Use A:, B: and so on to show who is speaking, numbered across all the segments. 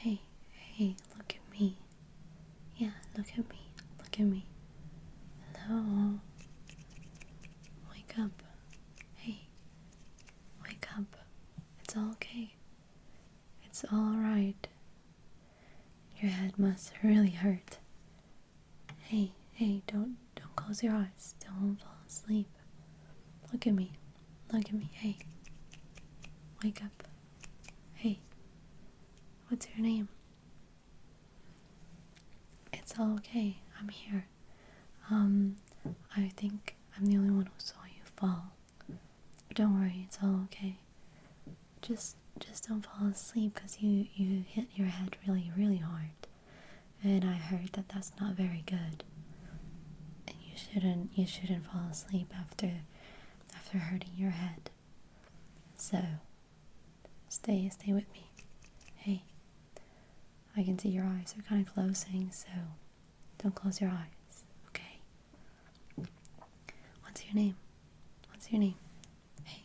A: Hey, hey, look at me. Yeah, look at me. Look at me. Hello. Wake up. Hey, wake up. It's all okay. It's all right. Your head must really hurt. Hey, hey, don't close your eyes. Don't fall asleep. Look at me. Look at me. Hey. Wake up. Hey. What's your name? It's all okay. I'm here. I think I'm the only one who saw you fall. But don't worry, it's all okay. Just don't fall asleep because you hit your head really, really hard. And I heard that that's not very good. And you shouldn't fall asleep after hurting your head. So stay with me. Hey. I can see your eyes are kind of closing, so don't close your eyes, okay? What's your name? What's your name? Hey.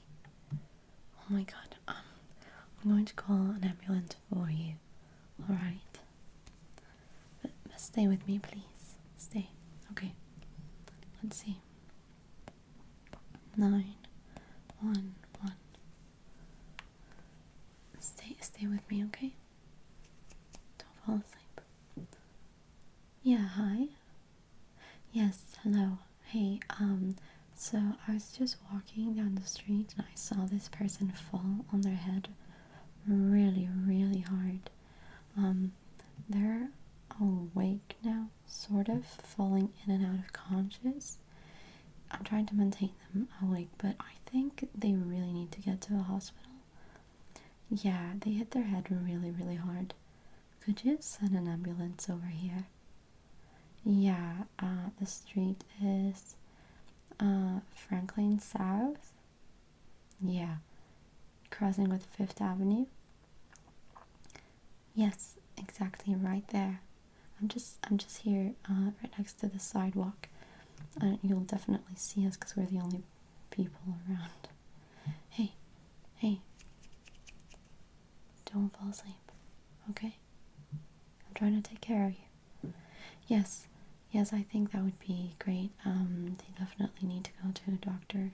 A: Oh my god, I'm going to call an ambulance for you, alright? But stay with me, please. Stay. Okay. Let's see. 911. Stay with me, okay? Don't fall asleep. Yeah, hi. Yes, hello. Hey, so I was just walking down the street and I saw this person fall on their head really, really hard. They're awake now, sort of, falling in and out of conscious. I'm trying to maintain them awake, but I think they really need to get to a hospital. Yeah, they hit their head really, really hard. Could you send an ambulance over here? Yeah, the street is Franklin South. Yeah, crossing with 5th Avenue. Yes, exactly right there. I'm just here, right next to the sidewalk. You'll definitely see us because we're the only people around. Hey, hey, don't fall asleep, okay? I'm trying to take care of you. Yes, I think that would be great. They definitely need to go to a doctor.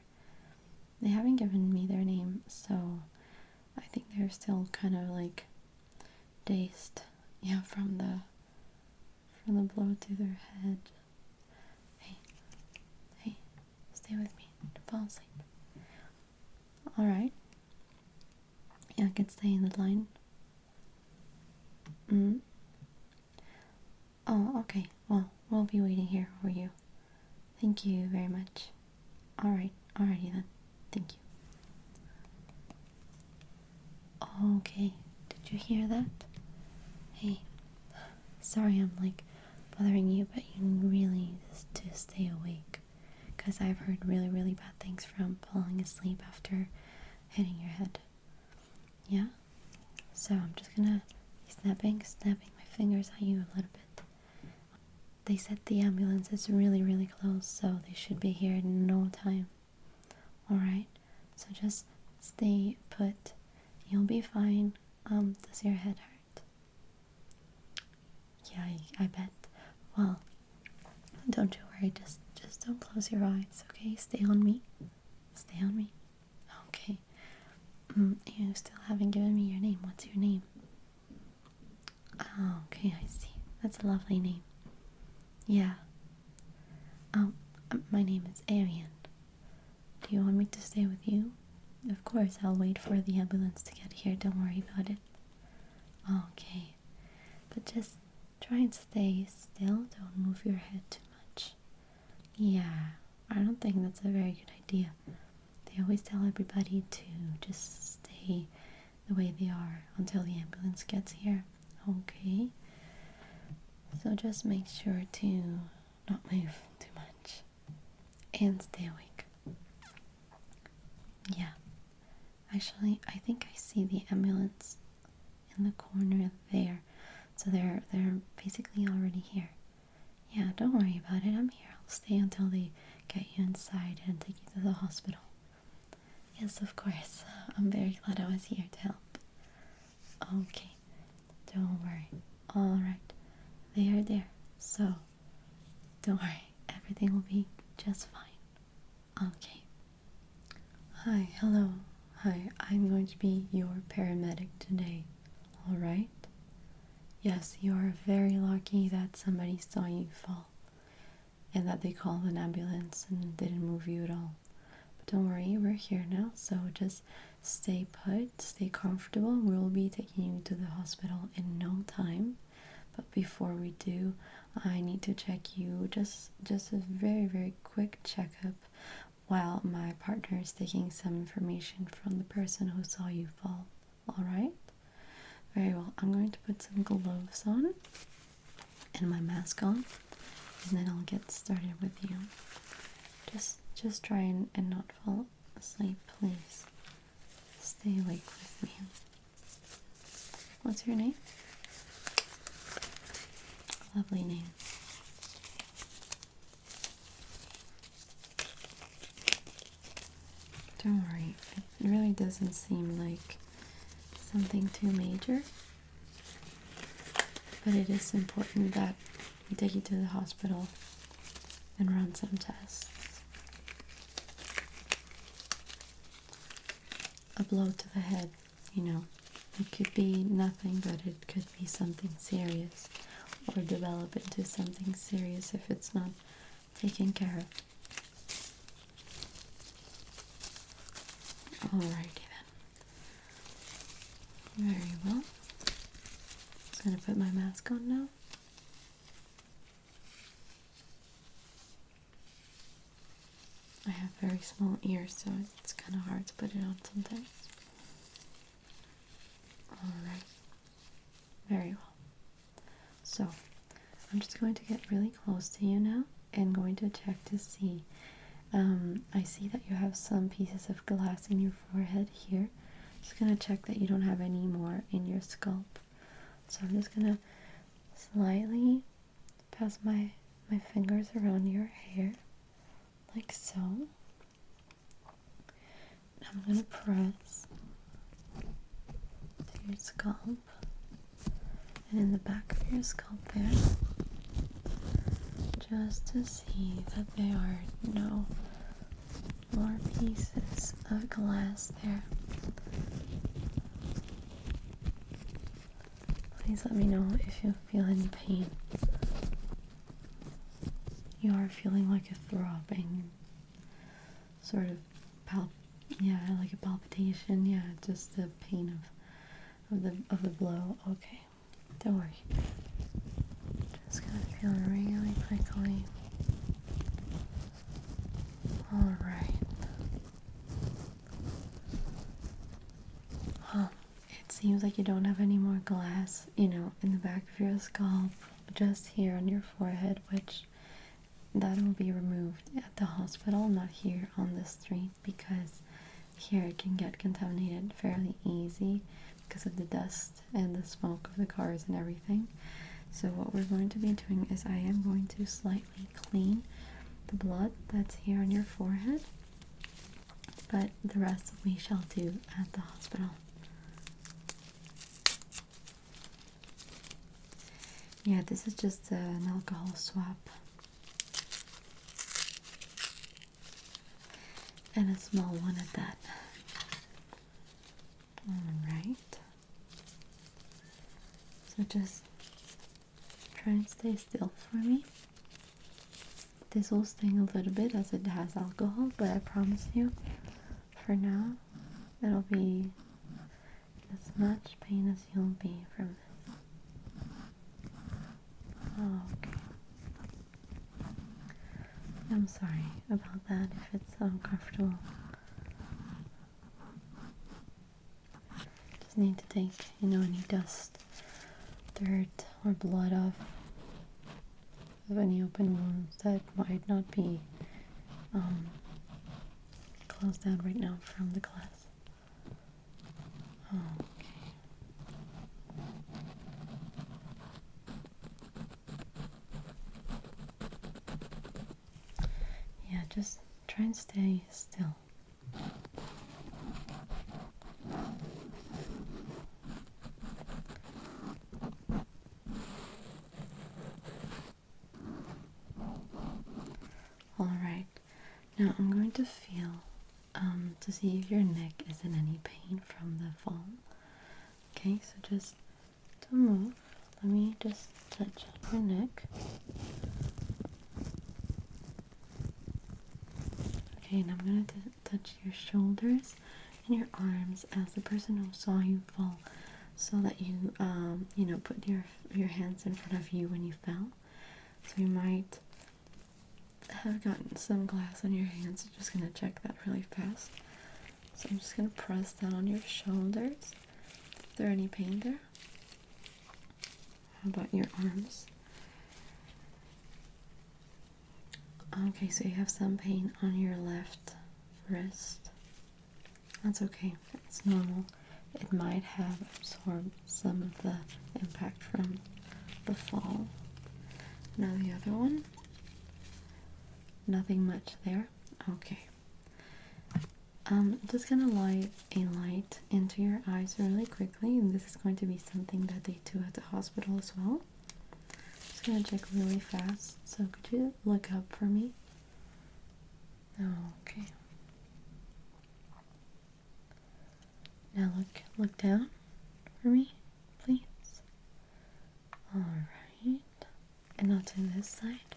A: They haven't given me their name, so I think they're still kind of like dazed. Yeah, from the blow to their head. Hey, stay with me. Don't fall asleep. Alright. Yeah, I can stay in the line. Oh, okay. Well, we'll be waiting here for you. Thank you very much. Alrighty then. Thank you. Okay, did you hear that? Hey, sorry I'm like bothering you, but you really need to stay awake. Because I've heard really, really bad things from falling asleep after hitting your head. Yeah? So I'm just gonna be snapping my fingers at you a little bit. They said the ambulance is really, really close, so they should be here in no time. Alright? So just stay put. You'll be fine. Does your head hurt? Yeah, I bet. Well, don't you worry. Just don't close your eyes, okay? Stay on me. Stay on me. Okay. You still haven't given me your name. What's your name? Oh, okay, I see. That's a lovely name. Yeah. My name is Ariann. Do you want me to stay with you? Of course, I'll wait for the ambulance to get here. Don't worry about it. Okay. But just try and stay still. Don't move your head too much. Yeah, I don't think that's a very good idea. They always tell everybody to just stay the way they are until the ambulance gets here. Okay? So just make sure to not move too much. And stay awake. Yeah. Actually, I think I see the ambulance in the corner there. So they're basically already here. Yeah, don't worry about it. I'm here. I'll stay until they get you inside and take you to the hospital. Yes, of course. I'm very glad I was here to help. Okay. Don't worry. Alright. They are there. So, don't worry. Everything will be just fine. Okay. Hi, hello. Hi, I'm going to be your paramedic today. Alright? Yes, you are very lucky that somebody saw you fall and that they called an ambulance and didn't move you at all. But don't worry, we're here now, so just stay put, stay comfortable. We'll be taking you to the hospital in no time. But before we do, I need to check you, just a very, very quick checkup while my partner is taking some information from the person who saw you fall. Alright? Very well. I'm going to put some gloves on and my mask on, and then I'll get started with you. Just try and not fall asleep, please. Stay awake with me. What's your name? Lovely name. Don't worry, it really doesn't seem like something too major, but it is important that we take you to the hospital and run some tests. A blow to the head, it could be nothing, but it could be something serious, or develop into something serious if it's not taken care of. Alrighty then. Very well. Just gonna put my mask on now. I have very small ears, so it's kind of hard to put it on sometimes. Alright. Very well. So, I'm just going to get really close to you now and going to check to see. I see that you have some pieces of glass in your forehead here. Just going to check that you don't have any more in your scalp. So I'm just going to slightly pass my fingers around your hair, like so. I'm going to press to your scalp and in the back of your scalp there, just to see that there are no more pieces of glass there. Please let me know if you feel any pain. You are feeling like a throbbing, sort of like a palpitation. Yeah, just the pain of the blow. Okay, don't worry. Just gonna feel really quickly. All right. It seems like you don't have any more glass, in the back of your scalp, just here on your forehead, which that will be removed at the hospital, not here on the street, because here it can get contaminated fairly easy because of the dust and the smoke of the cars and everything. So what we're going to be doing is I am going to slightly clean the blood that's here on your forehead, but the rest we shall do at the hospital. Yeah, this is just an alcohol swab. And a small one at that. Alright. So just try and stay still for me. This will sting a little bit as it has alcohol, but I promise you, for now, it'll be as much pain as you'll be from this. Okay. I'm sorry about that if it's uncomfortable. Just need to take, any dust, dirt, or blood off of any open wounds that might not be closed down right now from the glass. Okay. Yeah, just try and stay still. Now I'm going to feel to see if your neck is in any pain from the fall. Okay, so just don't move. Let me just touch your neck. Okay, and I'm going to touch your shoulders and your arms as the person who saw you fall, so that you, you know, put your hands in front of you when you fell. So you might have gotten some glass on your hands. I'm just going to check that really fast. So I'm just going to press down on your shoulders. Is there any pain there? How about your arms? Okay, so you have some pain on your left wrist. That's okay. It's normal. It might have absorbed some of the impact from the fall. Now the other one. Nothing much there. Okay. I'm just gonna light a light into your eyes really quickly, and this is going to be something that they do at the hospital as well. Just gonna check really fast. So could you look up for me? Okay. Now look down for me, please. All right. And now to this side.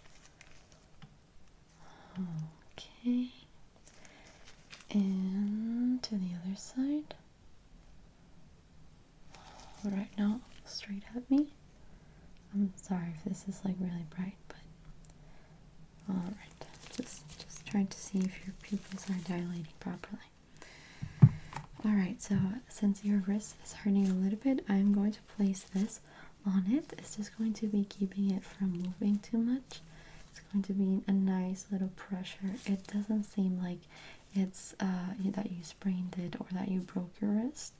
A: Okay. And to the other side. All right, now straight at me. I'm sorry if this is like really bright, but all right. Just trying to see if your pupils are dilating properly. All right, so since your wrist is hurting a little bit, I'm going to place this on it. It's just going to be keeping it from moving too much. It's going to be a nice little pressure. It doesn't seem like it's that you sprained it or that you broke your wrist,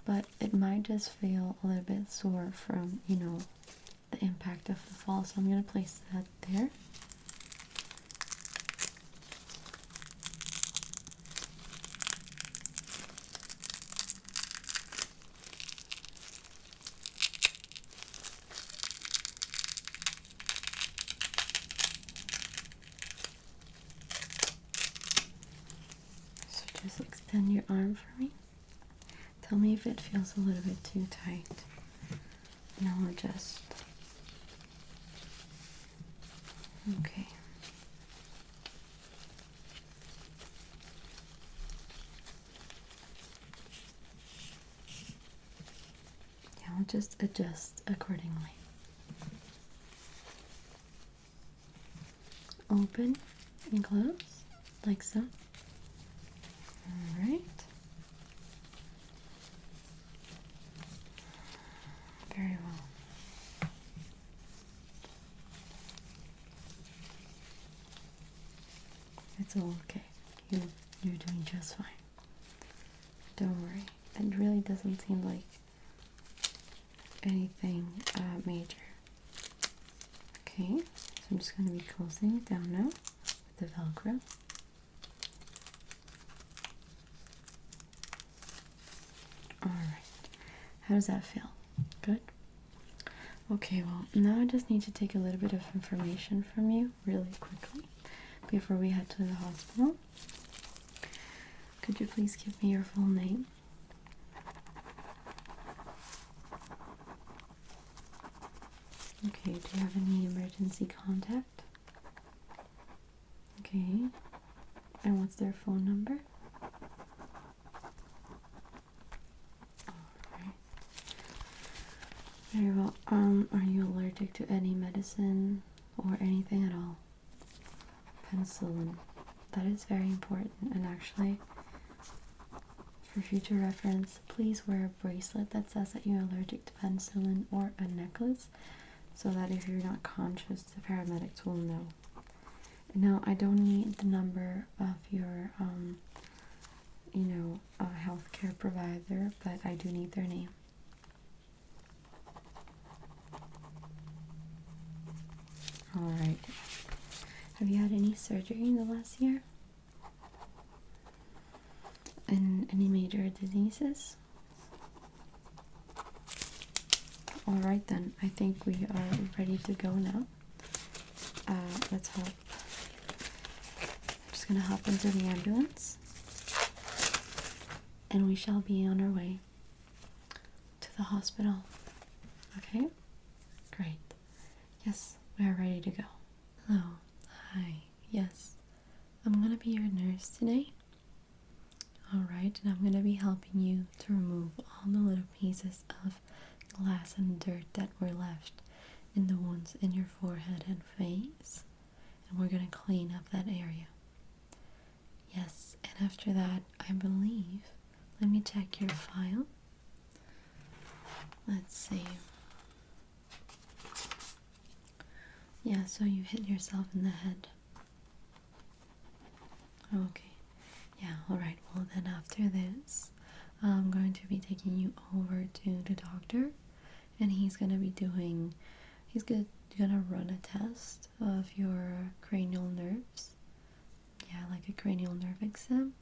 A: but it might just feel a little bit sore from, you know, the impact of the fall. So I'm going to place that there. Just extend your arm for me. Tell me if it feels a little bit too tight. And I'll adjust. Okay. Yeah, I'll just adjust accordingly. Open and close, like so. All right. Very well. It's all okay. You're doing just fine. Don't worry. It really doesn't seem like anything major. Okay, so I'm just going to be closing it down now with the Velcro. Alright, how does that feel? Good? Okay, well, now I just need to take a little bit of information from you really quickly before we head to the hospital. Could you please give me your full name? Okay, do you have any emergency contact? Okay, and what's their phone number? Alright. Very well. Are you allergic to any medicine or anything at all? Penicillin. That is very important, and actually, for future reference, please wear a bracelet that says that you're allergic to penicillin, or a necklace, so that if you're not conscious, the paramedics will know. Now, I don't need the number of your, healthcare provider, but I do need their name. Alright. Have you had any surgery in the last year? And any major diseases? Alright then, I think we are ready to go now. Let's hope. I'm just gonna hop into the ambulance and we shall be on our way to the hospital. Okay? Great. Yes, we are ready to go. Hello. Hi. Yes. I'm gonna be your nurse today. Alright, and I'm gonna be helping you to remove all the little pieces of glass and dirt that were left in the wounds in your forehead and face. And we're gonna clean up that area. Yes, and after that, I believe, let me check your file. Let's see. Yeah, so you hit yourself in the head. Okay. Yeah, alright. Well, then after this, I'm going to be taking you over to the doctor, and he's gonna run a test of your cranial nerves. Yeah, like a cranial nerve exam,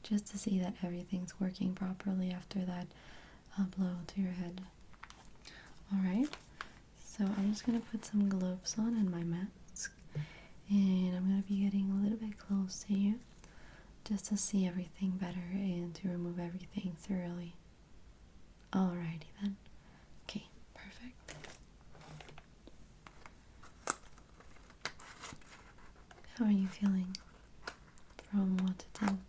A: just to see that everything's working properly after that blow to your head. Alright, so I'm just gonna put some gloves on and my mask, and I'm gonna be getting a little bit close to you just to see everything better and to remove everything thoroughly. Alrighty then. Okay, perfect. How are you feeling from 1 to 10?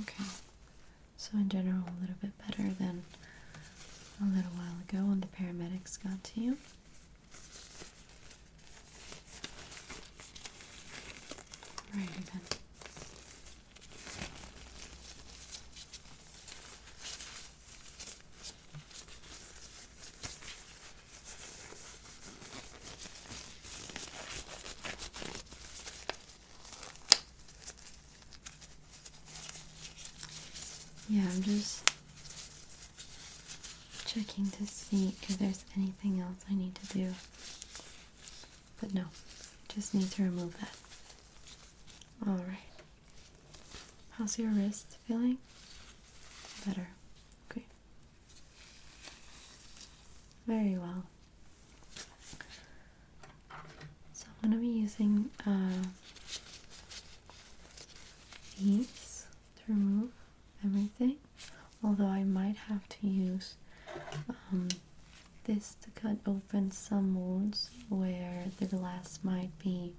A: Okay, so in general a little bit better than a little while ago when the paramedics got to you. Alrighty then. Yeah, I'm just checking to see if there's anything else I need to do. But no, just need to remove that. Alright. How's your wrist feeling? Better. Okay. Very well. So I'm going to be using these to remove everything. Although I might have to use this to cut open some wounds where the glass might be,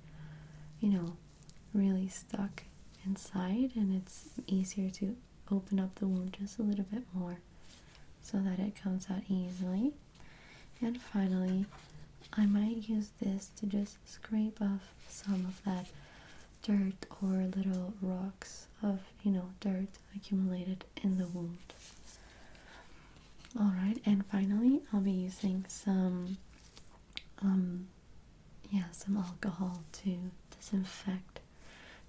A: really stuck inside, and it's easier to open up the wound just a little bit more so that it comes out easily. And finally, I might use this to just scrape off some of that dirt or little rocks of, dirt accumulated in the wound. Alright, and finally, I'll be using some alcohol to disinfect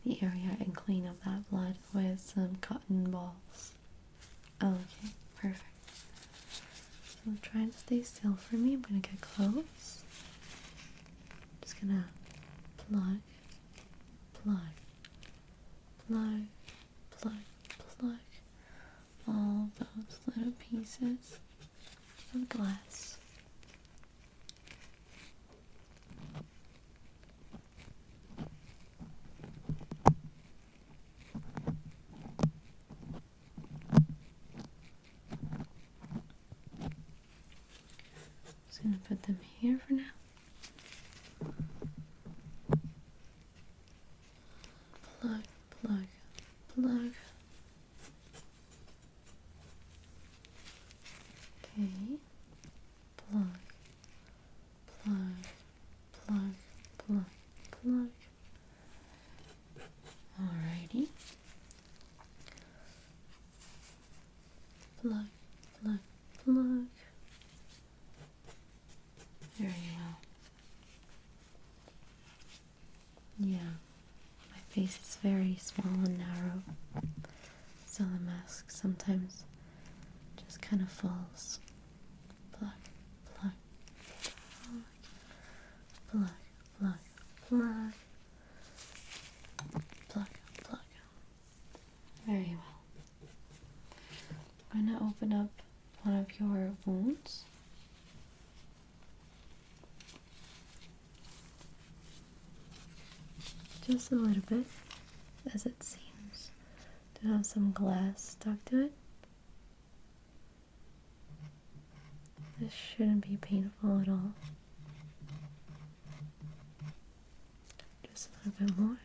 A: the area and clean up that blood with some cotton balls. Okay, perfect. So try and stay still for me. I'm gonna get close. Just gonna plug, all those little pieces of glass. Just gonna put them here for now. Plug. Okay. Plug. Alrighty. Plug. Very well. Yeah, my face is very small and narrow, so the mask sometimes just kind of falls. Plug. Very well. I'm going to open up one of your wounds. just a little bit, as it seems to have some glass stuck to it. This shouldn't be painful at all. Just a little bit more.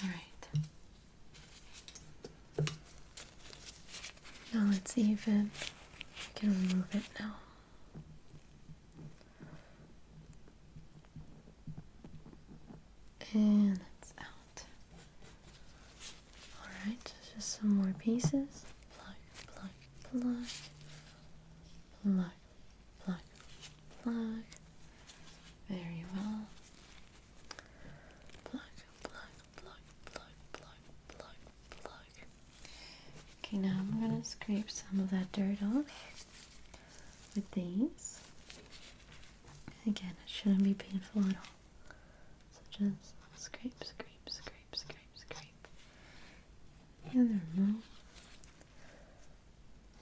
A: Alright. Now let's see if I can remove it now. And it's out. Alright, just some more pieces. Plug, plug, plug. Plug, plug, plug. Very well. Plug, plug, plug, plug, plug, plug, plug. Okay, now I'm gonna scrape some of that dirt off with these. Again, it shouldn't be painful at all. So just scrape, scrape, scrape, scrape, scrape. And remove.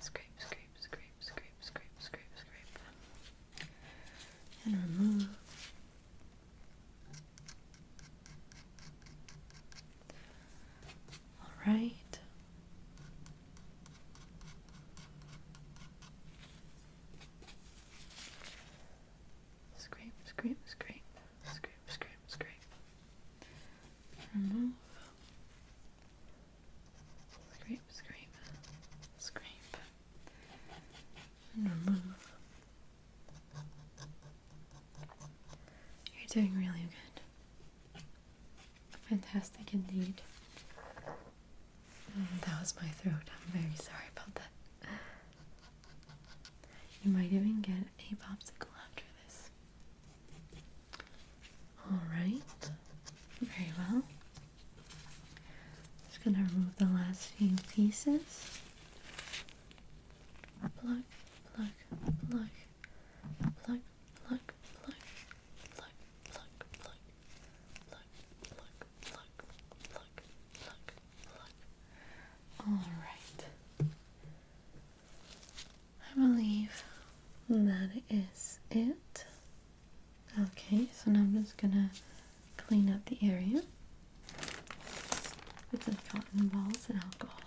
A: Scrape, scrape, scrape, scrape, scrape, scrape, scrape. And remove. Alright. Scrape, scrape, scrape, scrape, scrape, scrape. Remove. Scrape, scrape, scrape. And remove. You're doing really good. Fantastic indeed. That was my throat. I'm very sorry about that. You might even get a popsicle after this. Alright. Very well. Just gonna remove the last few pieces. Plug, plug, plug, plug, plug, plug, plug, plug, plug, plug, plug, plug, plug, plug. Alright. I believe that is it. Okay, so now I'm just gonna clean up the area with some cotton balls and alcohol.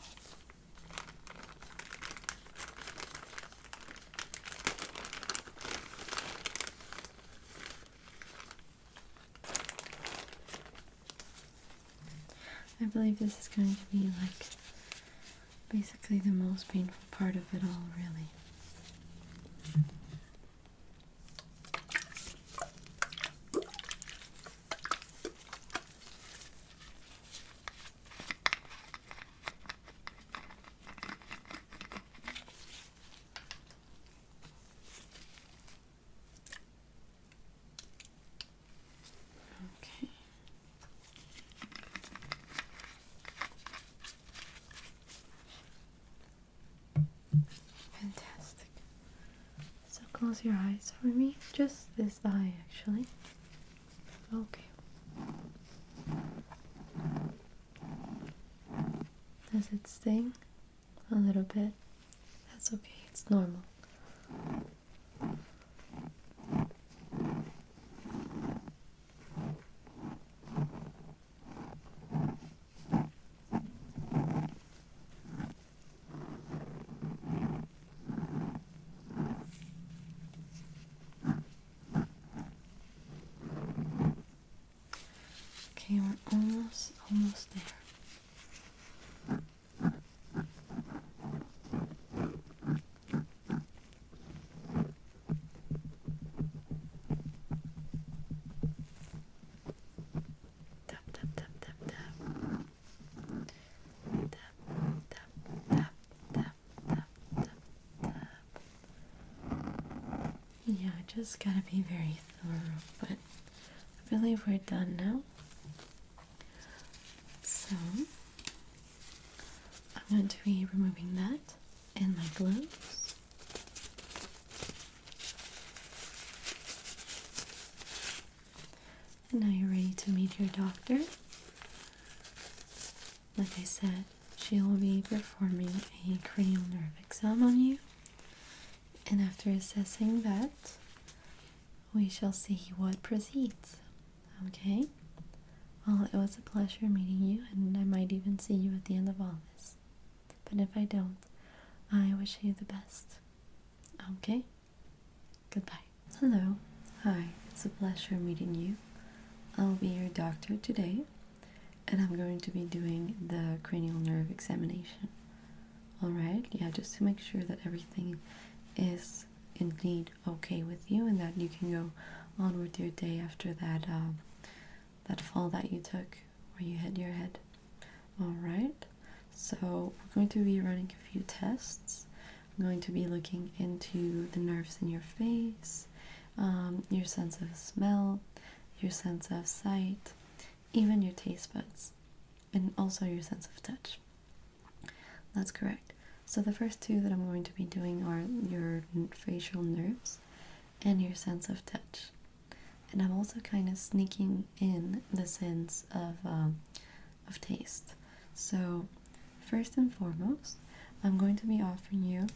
A: I believe this is going to be like basically the most painful part of it all, really. Okay. Fantastic. So close your eyes for me. Just this eye, actually. Okay. Does it sting? A little bit. That's okay. It's normal. Okay, we're almost there. Tap, tap, tap, tap, tap. Tap, tap, tap, tap, tap, tap, tap. Yeah, I just gotta be very thorough, but I believe we're done now. So, I'm going to be removing that and my gloves. And now you're ready to meet your doctor. Like I said, she will be performing a cranial nerve exam on you. And after assessing that, we shall see what proceeds. Okay? Well, it was a pleasure meeting you, and I might even see you at the end of all this. But if I don't, I wish you the best. Okay? Goodbye. Hello. Hi. It's a pleasure meeting you. I'll be your doctor today, and I'm going to be doing the cranial nerve examination. Alright? Yeah, just to make sure that everything is indeed okay with you and that you can go on with your day after that that fall that you took where you hit your head. Alright, so we're going to be running a few tests. I'm going to be looking into the nerves in your face, your sense of smell, your sense of sight, even your taste buds, and also your sense of touch. That's correct. So the first two that I'm going to be doing are your facial nerves and your sense of touch. And I'm also kind of sneaking in the sense of taste. So first and foremost, I'm going to be offering you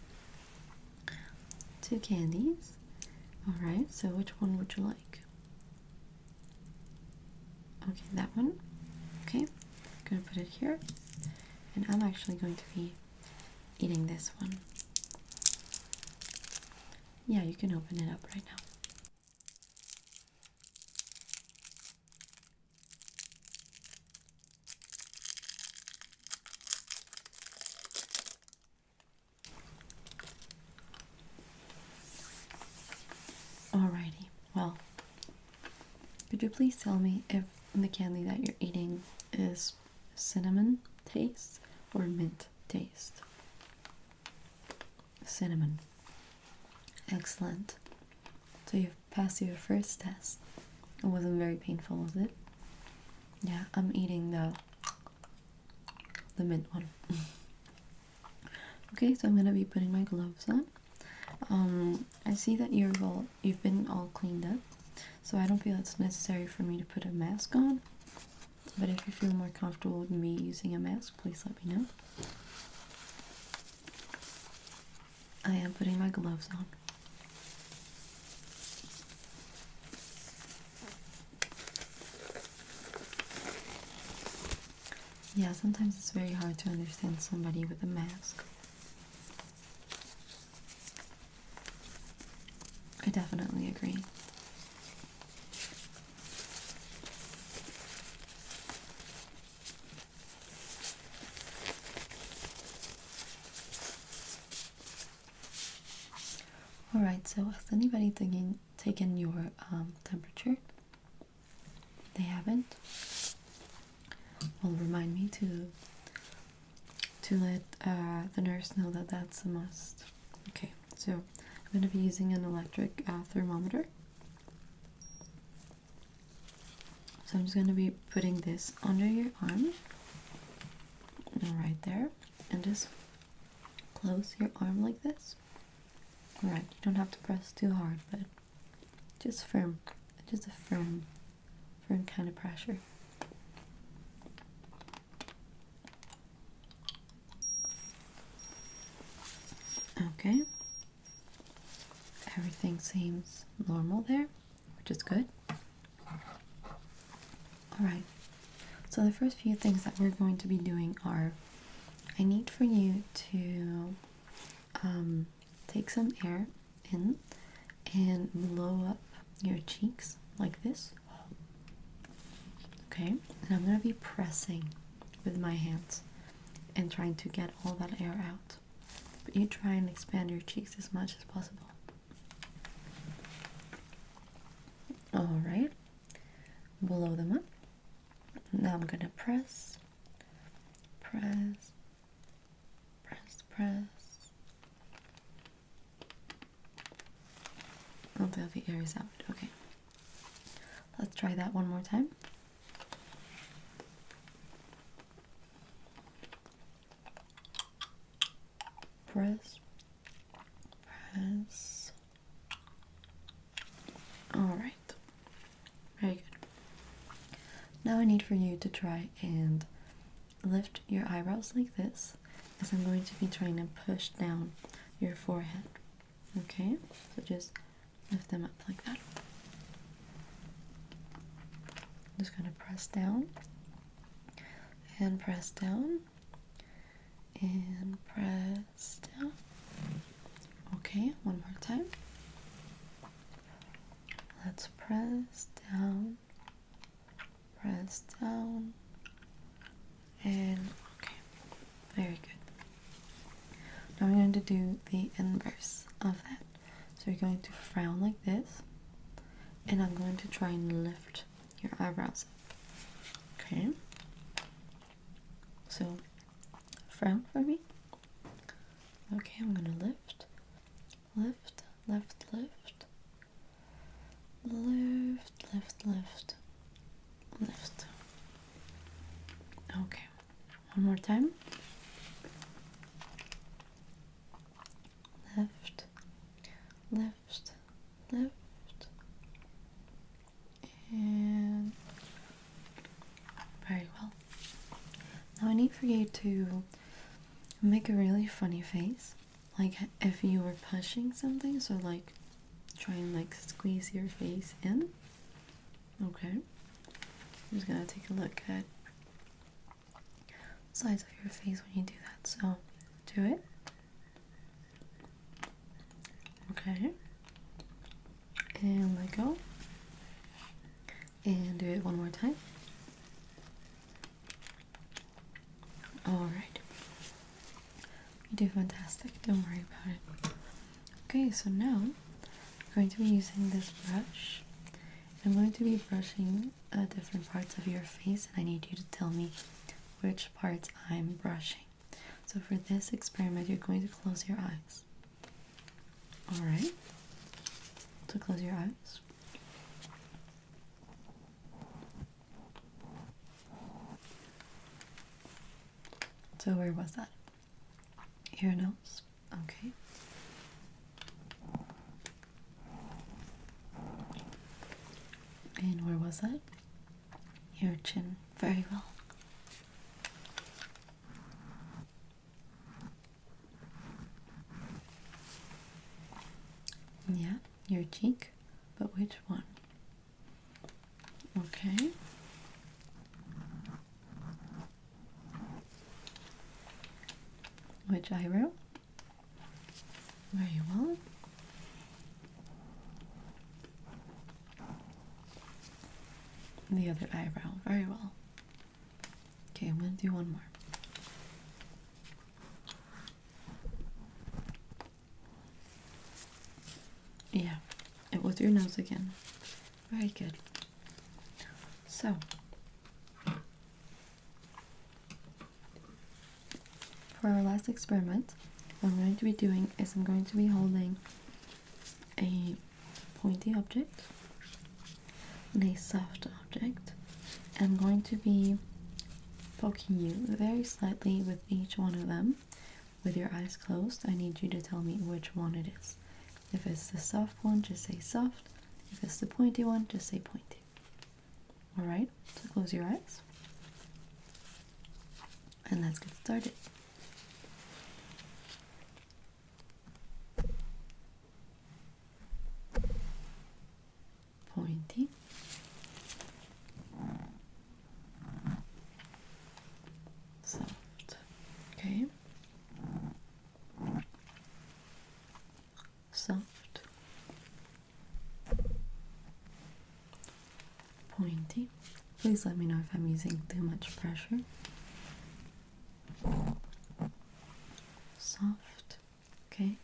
A: 2 candies. Alright, so which one would you like? Okay, that one. Okay, I'm going to put it here. And I'm actually going to be eating this one. Yeah, you can open it up right now. Alrighty, well, could you please tell me if the candy that you're eating is cinnamon taste or mint taste? Cinnamon. Excellent. So you've passed your first test. It wasn't very painful, was it? Yeah, I'm eating the mint one. Okay, so I'm gonna be putting my gloves on. I see that you've been all cleaned up, so I don't feel it's necessary for me to put a mask on. But if you feel more comfortable with me using a mask, please let me know. I am putting my gloves on. Yeah, sometimes it's very hard to understand somebody with a mask. I definitely agree. Alright, so has anybody taken your temperature? They haven't? Well, remind me to let the nurse know that that's a must. Okay, so I'm going to be using an electric thermometer. So I'm just going to be putting this under your arm, right there, and just close your arm like this. Alright, you don't have to press too hard, but just firm, just a firm kind of pressure. Okay, everything seems normal there, which is good. Alright, so the first few things that we're going to be doing are, I need for you to take some air in and blow up your cheeks like this. Okay, and I'm going to be pressing with my hands and trying to get all that air out. But you try and expand your cheeks as much as possible. Alright, blow them up. Now I'm going to press, press, press, press until the air is out. Okay, let's try that one more time. Press, press. Alright, very good. Now I need for you to try and lift your eyebrows like this, as I'm going to be trying to push down your forehead. Okay, so just lift them up like that. I'm just going to press down and press down and press down. Okay, one more time. Let's press down, and okay, very good. Now we're going to do the inverse of that. So you're going to frown like this, and I'm going to try and lift your eyebrows up. Okay? So frown for me. Okay, I'm going to lift, lift, lift, lift, lift, lift, lift, lift. Okay, one more time. Lift, lift, lift, and very well. Now I need for you to make a really funny face, like if you were pushing something, so like try and like squeeze your face in. Okay, I'm just gonna take a look at the sides of your face when you do that, so do it. Okay, and let go, and do it one more time. Alright, you do fantastic, don't worry about it. Okay, so now I'm going to be using this brush. I'm going to be brushing different parts of your face, and I need you to tell me which parts I'm brushing. So for this experiment, you're going to close your eyes. Alright, so close your eyes. So where was that? Your nose. Okay. And where was that? Your chin. Very well. Yeah, your cheek. But which one? Okay. Which eyebrow? Very well. The other eyebrow. Very well. Okay, I'm going to do one more. Yeah, it was your nose again. Very good. So, for our last experiment, what I'm going to be doing is I'm going to be holding a pointy object and a soft object, and I'm going to be poking you very slightly with each one of them with your eyes closed. I need you to tell me which one it is. If it's the soft one, just say soft. If it's the pointy one, just say pointy. Alright, so close your eyes and let's get started. Pointy, soft, okay, soft, pointy. Please let me know if I'm using too much pressure. Soft, okay,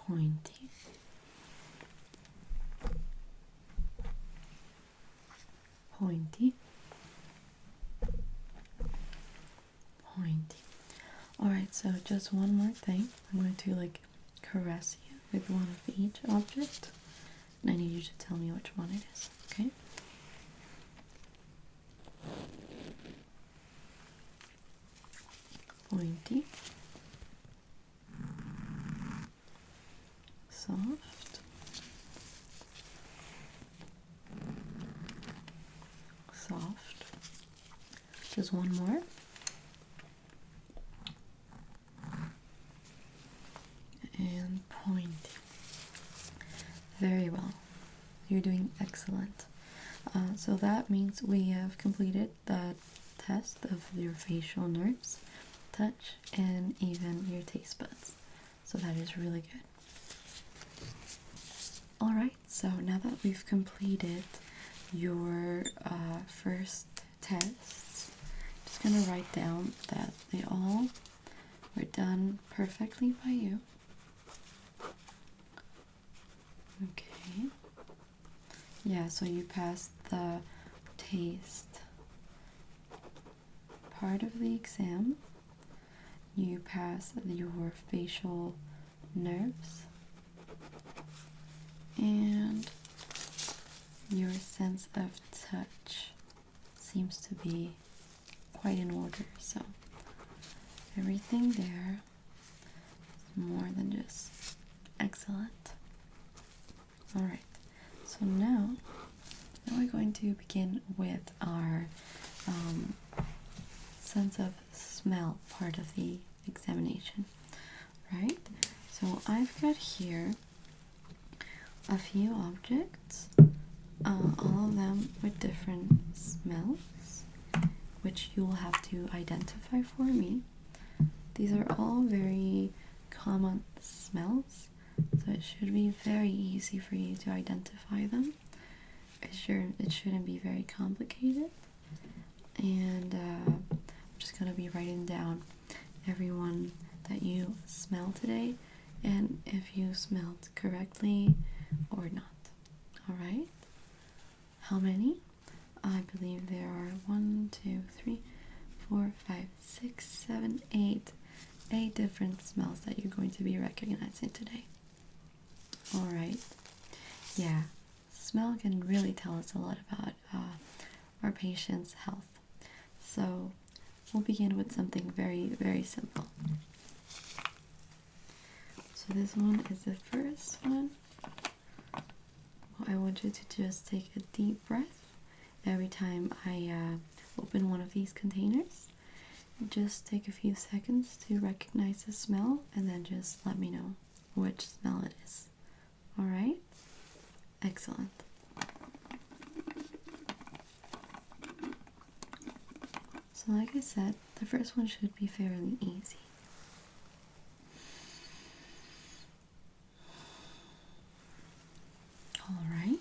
A: pointy, pointy, pointy. Alright, so just one more thing. I'm going to like caress you with one of each object, and I need you to tell me which one it is, okay? Pointy, soft, soft. Just one more. And pointy. Very So that means we have completed the test of your facial nerves, touch, and even your taste buds. So that is really good. Alright, so now that we've completed your first tests, I'm just going to write down that they all were done perfectly by you. Okay. Yeah, so you passed the taste part of the exam. You passed your facial nerves. And your sense of touch seems to be quite in order, so everything there is more than just excellent. Alright, so now we're going to begin with our sense of smell part of the examination, right? So I've got here a few objects, all of them with different smells, which you will have to identify for me. These are all very common smells, so it should be very easy for you to identify them. It shouldn't be very complicated, and I'm just going to be writing down everyone that you smell today, and if you smelled correctly or not. Alright? How many? I believe there are 1, 2, 3, 4, 5, 6, 7, 8 different smells that you're going to be recognizing today. Alright. Yeah. Smell can really tell us a lot about our patient's health. So we'll begin with something very, very simple. So this one is the first one. I want you to just take a deep breath every time I open one of these containers. Just take a few seconds to recognize the smell and then just let me know which smell it is. Alright? Excellent. So like I said, the first one should be fairly easy. Alright.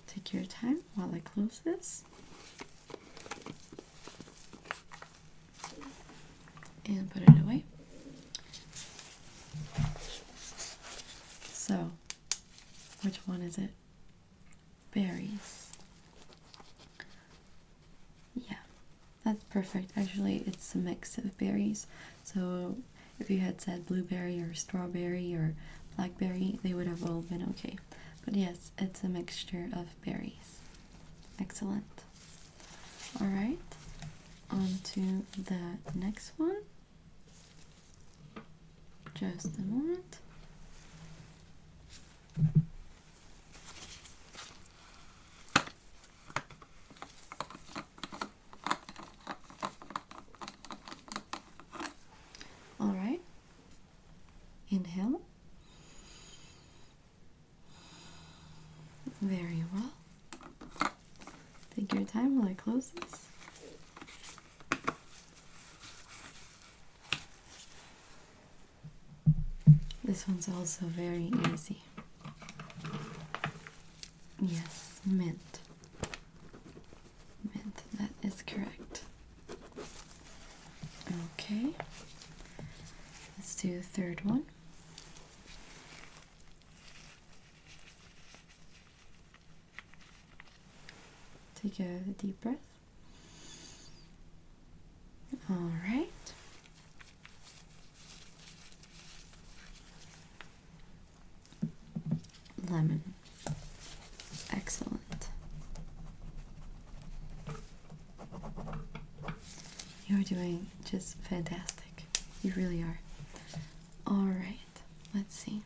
A: Take your time while I close this. And put it away. So, which one is it? Berries. Yeah, that's perfect. Actually, it's a mix of berries. So, if you had said blueberry or strawberry or blackberry, they would have all been okay. But yes, it's a mixture of berries. Excellent. Alright, on to the next one. Just a moment. Alright. Inhale. Very well. Take your time while I close this. This one's also very easy. Yes, mint. Mint, that is correct. Okay. Let's do the third one. Take a deep breath. All right. Lemon. Excellent. You're doing just fantastic. You really are. All right. Let's see.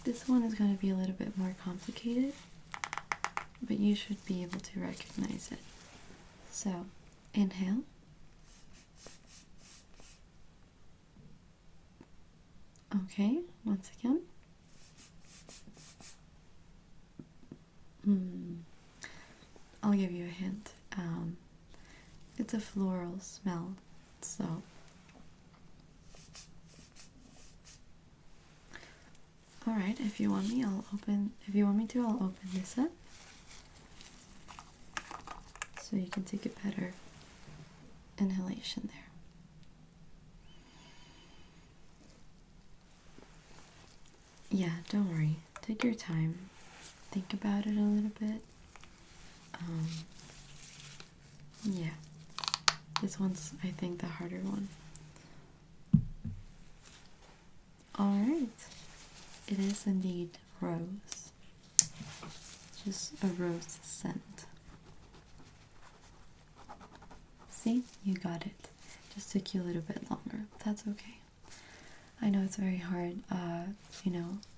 A: This one is going to be a little bit more complicated, but you should be able to recognize it. So, inhale. Okay, once again. I'll give you a hint. It's a floral smell, so all right. If you want me, I'll open. If you want me to, I'll open this up so you can take a better inhalation there. Yeah, don't worry. Take your time. Think about it a little bit. Yeah. This one's, I think, the harder one. Alright. It is indeed rose. Just a rose scent. See? You got it. Just took you a little bit longer. That's okay. I know it's very hard,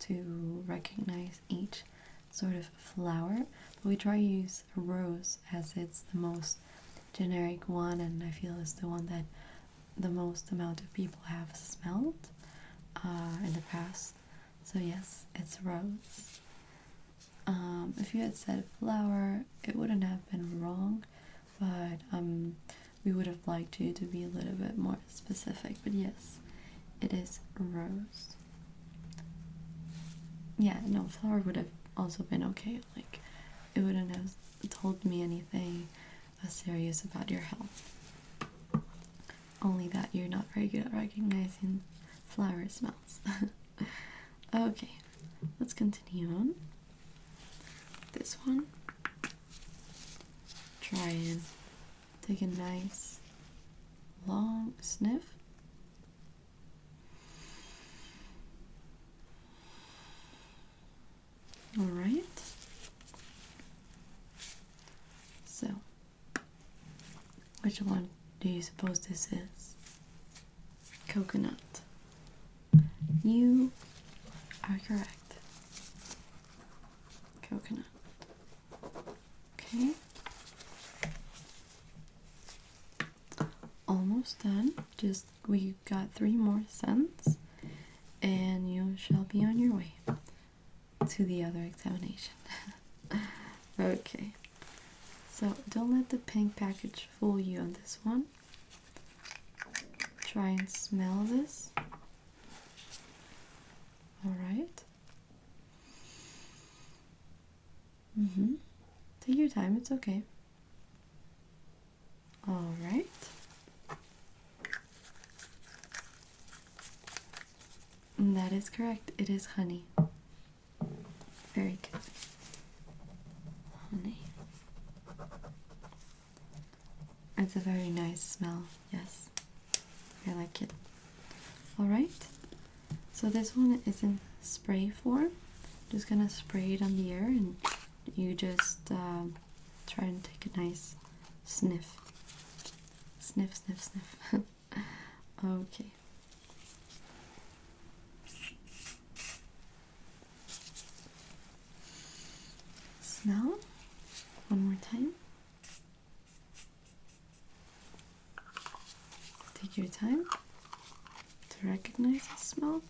A: to recognize each sort of flower, but we try to use a rose as it's the most generic one, and I feel it's the one that the most amount of people have smelled in the past. So yes, it's rose. If you had said flower, it wouldn't have been wrong, but we would have liked you to be a little bit more specific. But yes, it is rose. Yeah, no, flower would have also been okay. Like, it wouldn't have told me anything serious about your health. Only that you're not very good at recognizing flower smells. Okay, let's continue on. This one. Try and take a nice long sniff. Alright. So, which one do you suppose this is? Coconut. You are correct. Coconut. Okay. Almost done. Just, we got 3 more scents, and you shall be on your way to the other examination. Okay. So don't let the pink package fool you on this one. Try and smell this. Alright. Take your time, it's okay. Alright. And that is correct. It is honey. Very good. Honey. It's a very nice smell, yes. I like it. Alright. So this one is in spray form. Just gonna spray it on the air, and you just try and take a nice sniff. Sniff, sniff, sniff. Okay. Smell one more time. Take your time to recognize the smell.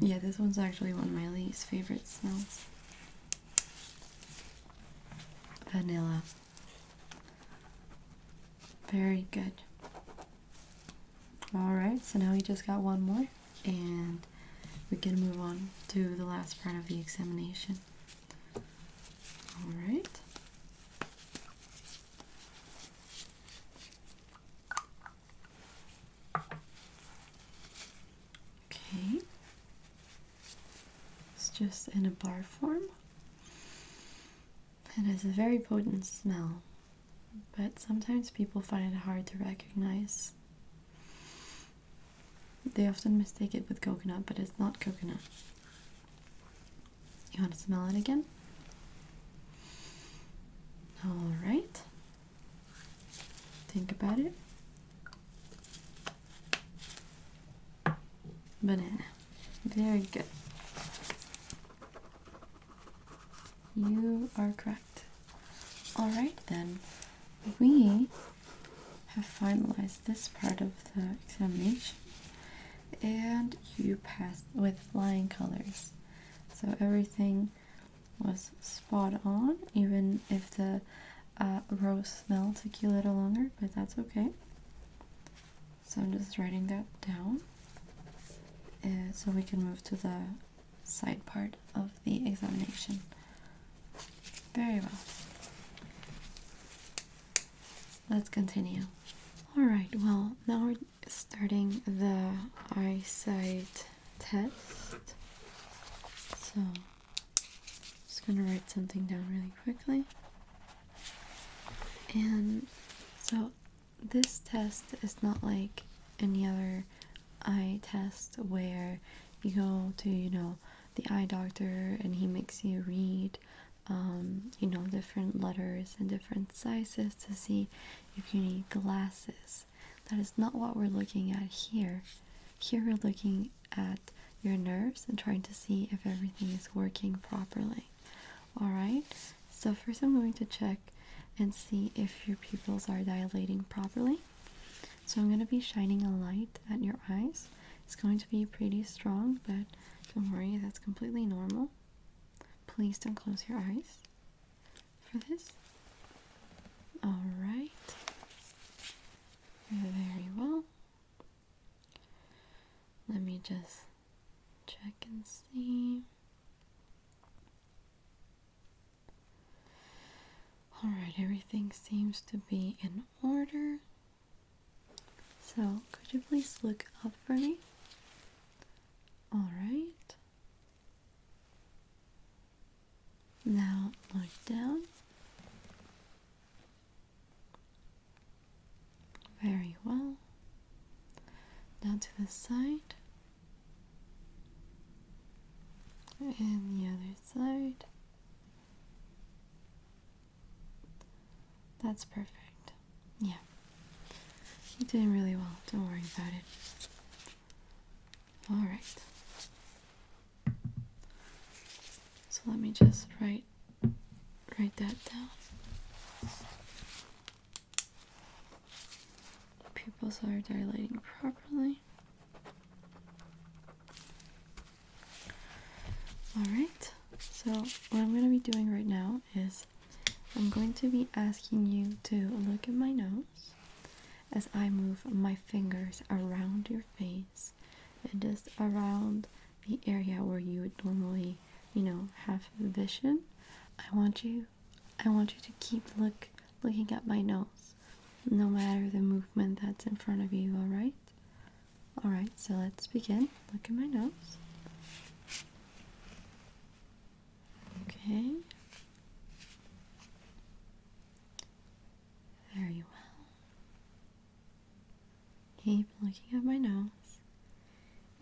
A: Yeah, this one's actually one of my least favorite smells. Vanilla. Very good. Alright, so now we just got one more, and we can move on to the last part of the examination. Alright. Okay. It's just in a bar form. It has a very potent smell, but sometimes people find it hard to recognize. They often mistake it with coconut, but it's not coconut. You want to smell it again? Alright. Think about it. Banana. Very good. You are correct. Alright then. We have finalized this part of the examination, and you passed with flying colors. So everything was spot on, even if the rose smell took you a little longer, but that's okay. So I'm just writing that down so we can move to the side part of the examination. Very well. Let's continue. Alright, well, now we're starting the eyesight test. So, just gonna write something down really quickly. And so, this test is not like any other eye test where you go to, the eye doctor and he makes you read, different letters and different sizes to see if you need glasses. That is not what we're looking at here. Here we're looking at your nerves and trying to see if everything is working properly. Alright, so first I'm going to check and see if your pupils are dilating properly. So I'm going to be shining a light at your eyes. It's going to be pretty strong, but don't worry, that's completely normal. Please don't close your eyes for this. Alright. Very well. Let me just check and see. Alright, everything seems to be in order. So, could you please look up for me? Alright. Now, look down. Very well. Down to the side. And the other side. That's perfect. Yeah. You're doing really well. Don't worry about it. Alright. So let me just write that down. Pupils are dilating properly. Alright, so what I'm going to be doing right now is I'm going to be asking you to look at my nose as I move my fingers around your face and just around the area where you would normally, have vision. I want you to keep looking at my nose, no matter the movement that's in front of you, alright? Alright, so let's begin. Look at my nose. Okay. Very well. Keep looking at my nose.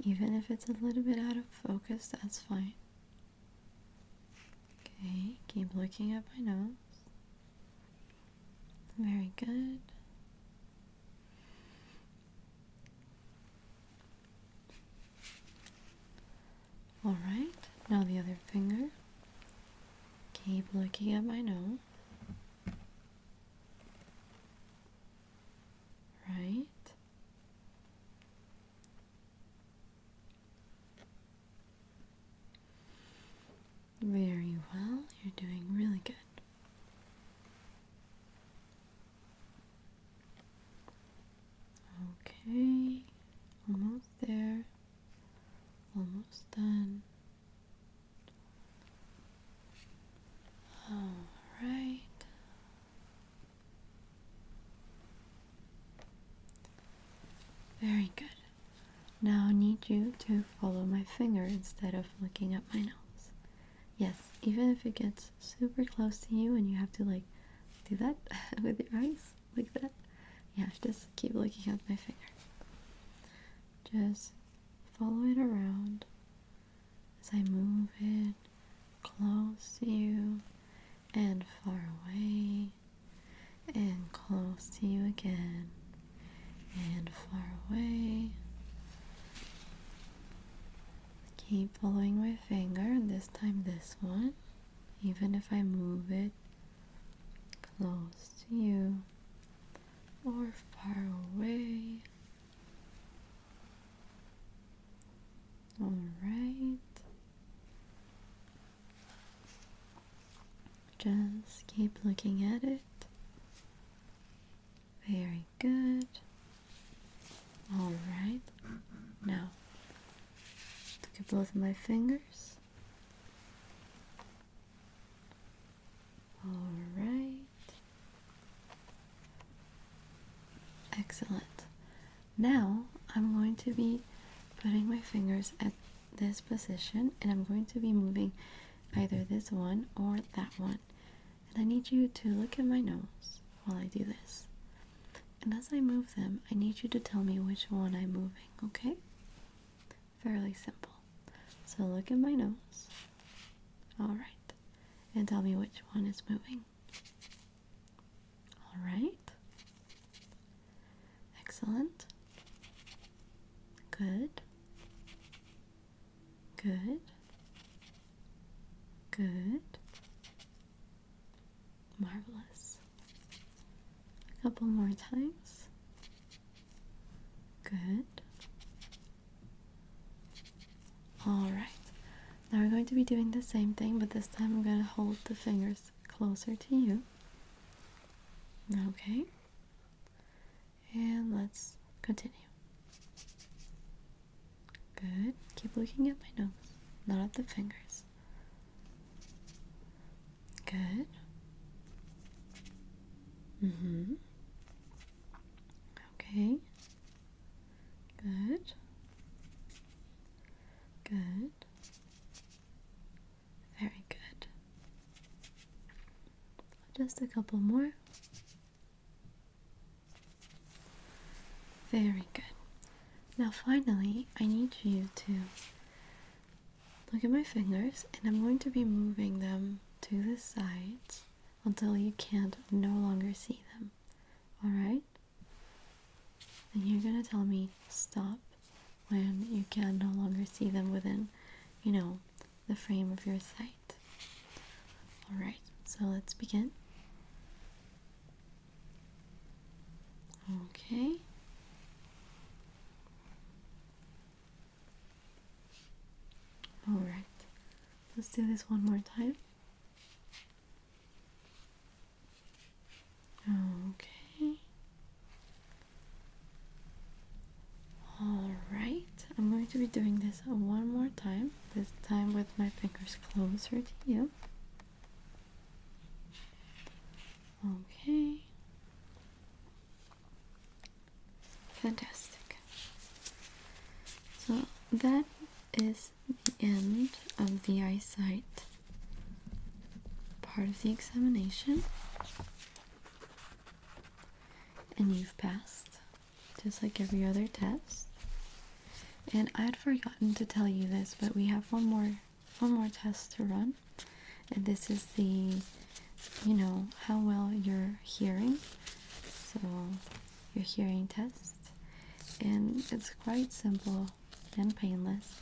A: Even if it's a little bit out of focus, that's fine. Okay, keep looking at my nose. Very good. Alright, now the other finger. Keep looking at my nose. Right. Very well. You're doing really good. Okay. Almost there. Almost done. Alright. Very good. Now I need you to follow my finger instead of looking at my nose. Yes, even if it gets super close to you and you have to do that with your eyes, like that. Yeah, just keep looking at my finger. Just follow it around as I move it close to you and far away and close to you again and far away. Keep following my finger, and this time this one, even if I move it close to you or far away. Alright. Just keep looking at it. Very good. All right. Now, look at both of my fingers. All right. Excellent. Now, I'm going to be putting my fingers at this position, and I'm going to be moving either this one or that one. And I need you to look at my nose while I do this. And as I move them, I need you to tell me which one I'm moving, okay? Fairly simple. So look at my nose. All right. And tell me which one is moving. All right. Excellent. Good. Good. Good. Marvelous. A couple more times. Good. All right. Now we're going to be doing the same thing, but this time I'm going to hold the fingers closer to you. Okay. And let's continue. Good. Keep looking at my nose, not at the fingers. Good. Okay. Good. Good. Very good. Just a couple more. Very good. Now finally, I need you to look at my fingers, and I'm going to be moving them to the sides until you can't no longer see them. Alright? And you're going to tell me stop when you can no longer see them within, the frame of your sight. Alright, so let's begin. Okay. Alright, let's do this one more time. Okay. Alright, I'm going to be doing this one more time, this time with my fingers closer to you. Okay. Fantastic. So that is the end of the eyesight part of the examination. And you've passed, just like every other test. And I had forgotten to tell you this, but we have one more test to run. And this is the, how well you're hearing. So, your hearing test. And it's quite simple and painless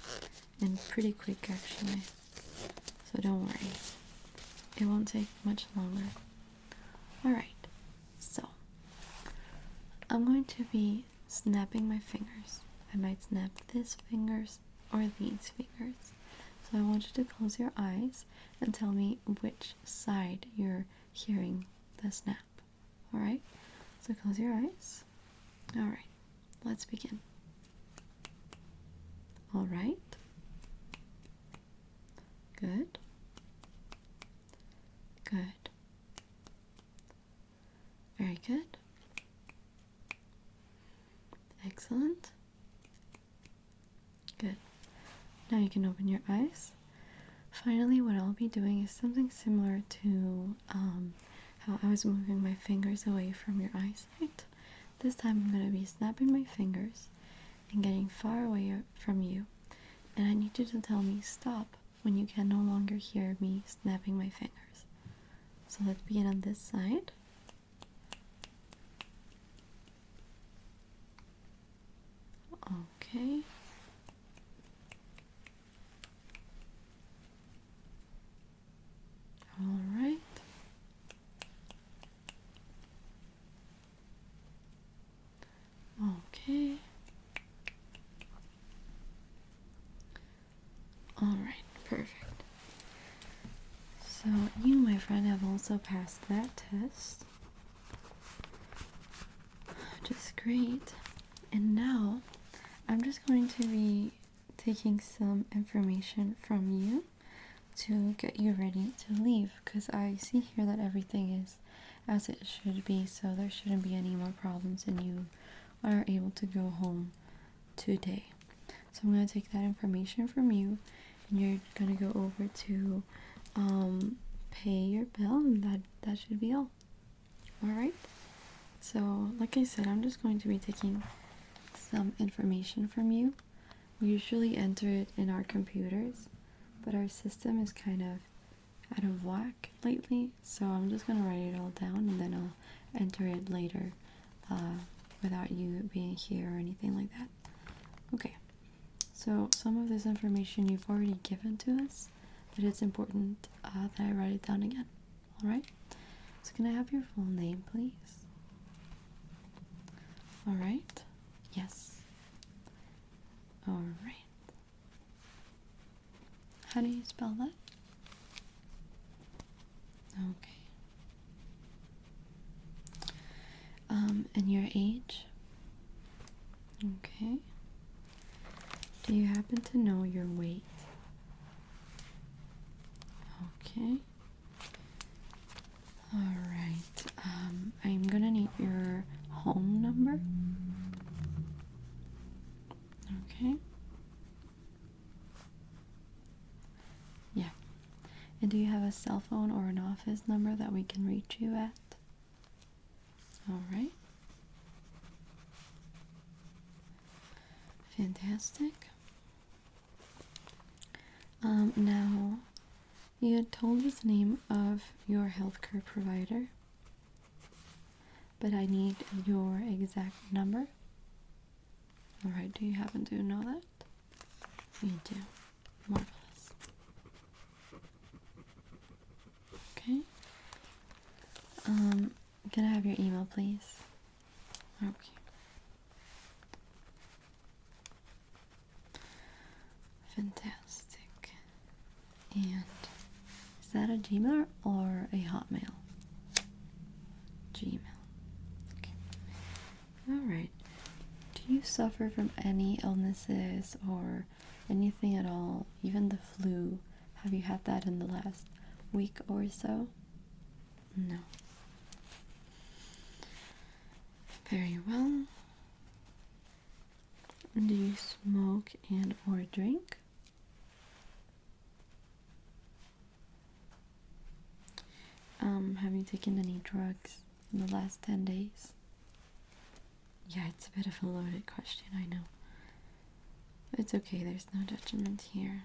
A: and pretty quick actually. So don't worry. It won't take much longer. Alright, so I'm going to be snapping my fingers. I might snap these fingers or these fingers. So I want you to close your eyes and tell me which side you're hearing the snap. Alright? So close your eyes. Alright, let's begin. Alright. Good. Good. Very good. Excellent. Good. Now you can open your eyes. Finally, what I'll be doing is something similar to how I was moving my fingers away from your eyesight. This time I'm going to be snapping my fingers and getting far away from you. And I need you to tell me stop when you can no longer hear me snapping my fingers. So let's begin on this side. Okay. All right. Okay. All right, perfect. So you might friend have also passed that test, which is great. And now I'm just going to be taking some information from you to get you ready to leave, because I see here that everything is as it should be, so there shouldn't be any more problems and you are able to go home today. So I'm going to take that information from you and you're going to go over to pay your bill, and that should be all. Alright, so like I said, I'm just going to be taking some information from you. We usually enter it in our computers, but our system is kind of out of whack lately, so I'm just going to write it all down and then I'll enter it later without you being here or anything like that. Okay, so some of this information you've already given to us, but it's important that I write it down again. Alright, so can I have your full name, please? Alright, yes. Alright. How do you spell that? Okay. And your age? Okay. Do you happen to know your weight? Okay. Alright. I'm gonna need your home number. Okay. Yeah. And do you have a cell phone or an office number that we can reach you at? Alright. Fantastic. Now, you had told us the name of your healthcare provider, but I need your exact number. Alright, do you happen to know that? You do. Marvelous. Okay. Can I have your email, please? Okay. Fantastic. And is that a Gmail or a Hotmail? Gmail. Okay. Alright. Do you suffer from any illnesses or anything at all? Even the flu? Have you had that in the last week or so? No. Very well. Do you smoke and or drink? Have you taken any drugs in the last 10 days? Yeah, it's a bit of a loaded question, I know. It's okay, there's no judgment here.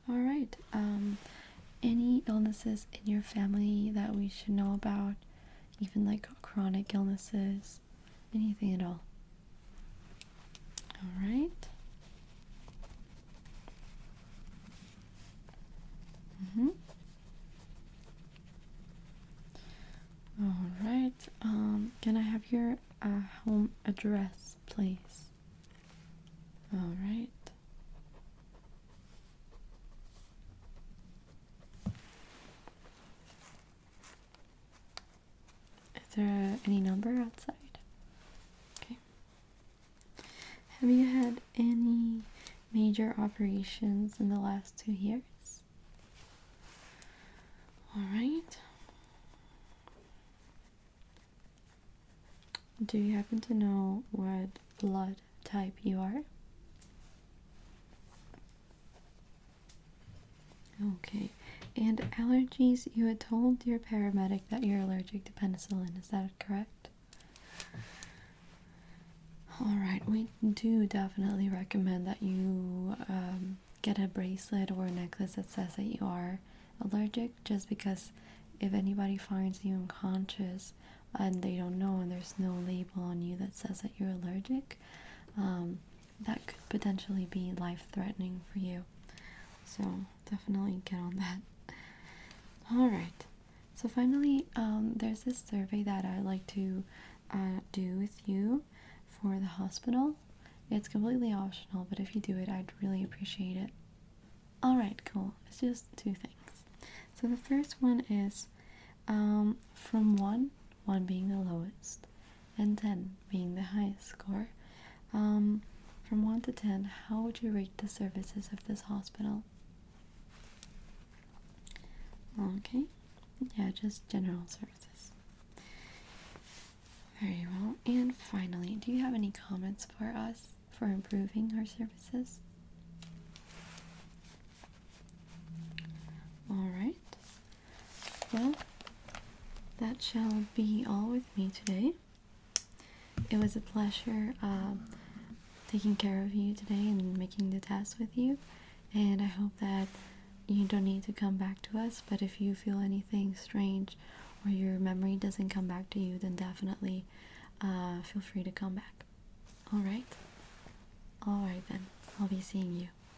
A: Alright, any illnesses in your family that we should know about? Even like chronic illnesses? Anything at all? Alright. Alright, can I have your home address, please? Alright. Is there any number outside? Okay. Have you had any major operations in the last 2 years? Alright. Do you happen to know what blood type you are? Okay. And allergies, you had told your paramedic that you're allergic to penicillin, is that correct? Alright, we do definitely recommend that you get a bracelet or a necklace that says that you are allergic, just because if anybody finds you unconscious and they don't know and there's no label on you that says that you're allergic, that could potentially be life-threatening for you. So definitely get on that. Alright, so finally, there's this survey that I'd like to do with you for the hospital. It's completely optional, but if you do it, I'd really appreciate it. Alright, cool. It's just 2 things. So the first one is from 1 being the lowest, and 10 being the highest score. From 1 to 10, how would you rate the services of this hospital? Okay, yeah, just general services. Very well. And finally, do you have any comments for us for improving our services? Alright. Well, that shall be all with me today. It was a pleasure taking care of you today and making the test with you. And I hope that you don't need to come back to us, but if you feel anything strange or your memory doesn't come back to you, then definitely feel free to come back. Alright? Alright then. I'll be seeing you.